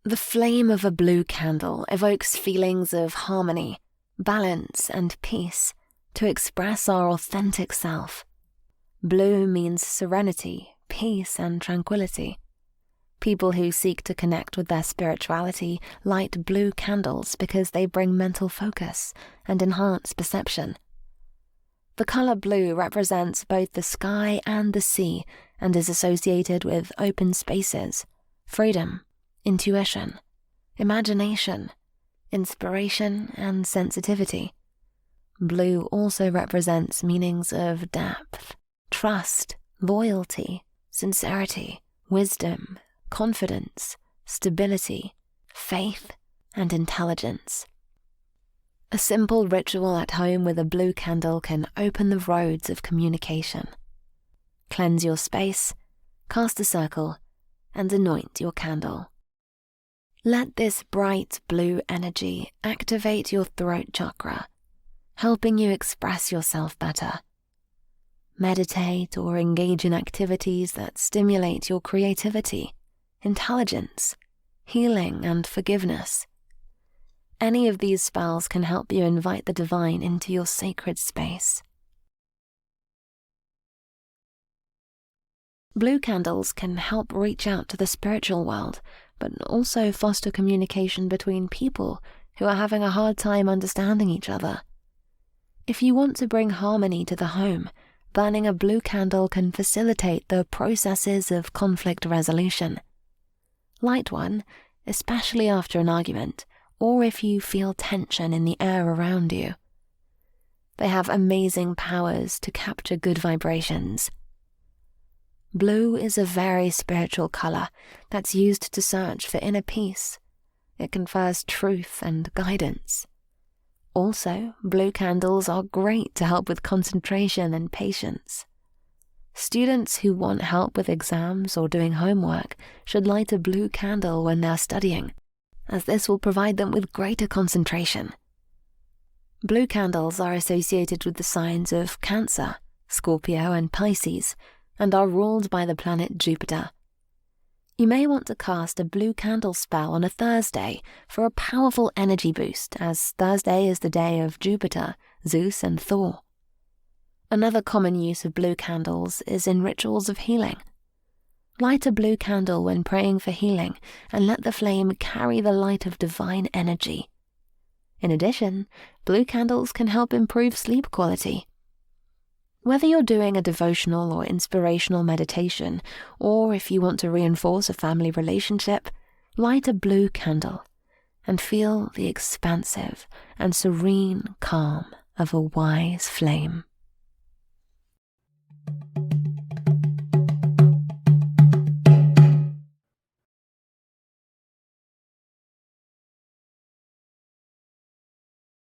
The flame of a blue candle evokes feelings of harmony, balance, and peace to express our authentic self. Blue means serenity, peace, and tranquility. People who seek to connect with their spirituality light blue candles because they bring mental focus and enhance perception. The color blue represents both the sky and the sea and is associated with open spaces, freedom, intuition, imagination, inspiration, and sensitivity. Blue also represents meanings of depth, trust, loyalty, sincerity, wisdom, confidence, stability, faith, and intelligence. A simple ritual at home with a blue candle can open the roads of communication. Cleanse your space, cast a circle, and anoint your candle. Let this bright blue energy activate your throat chakra, helping you express yourself better. Meditate or engage in activities that stimulate your creativity, intelligence, healing, and forgiveness. Any of these spells can help you invite the divine into your sacred space. Blue candles can help reach out to the spiritual world, but also foster communication between people who are having a hard time understanding each other. If you want to bring harmony to the home, burning a blue candle can facilitate the processes of conflict resolution. Light one, especially after an argument, or if you feel tension in the air around you. They have amazing powers to capture good vibrations. Blue is a very spiritual color that's used to search for inner peace. It confers truth and guidance. Also, blue candles are great to help with concentration and patience. Students who want help with exams or doing homework should light a blue candle when they're studying, as this will provide them with greater concentration. Blue candles are associated with the signs of Cancer, Scorpio, and Pisces, and are ruled by the planet Jupiter. You may want to cast a blue candle spell on a Thursday for a powerful energy boost, as Thursday is the day of Jupiter, Zeus, and Thor. Another common use of blue candles is in rituals of healing. Light a blue candle when praying for healing and let the flame carry the light of divine energy. In addition, blue candles can help improve sleep quality. Whether you're doing a devotional or inspirational meditation, or if you want to reinforce a family relationship, light a blue candle and feel the expansive and serene calm of a wise flame.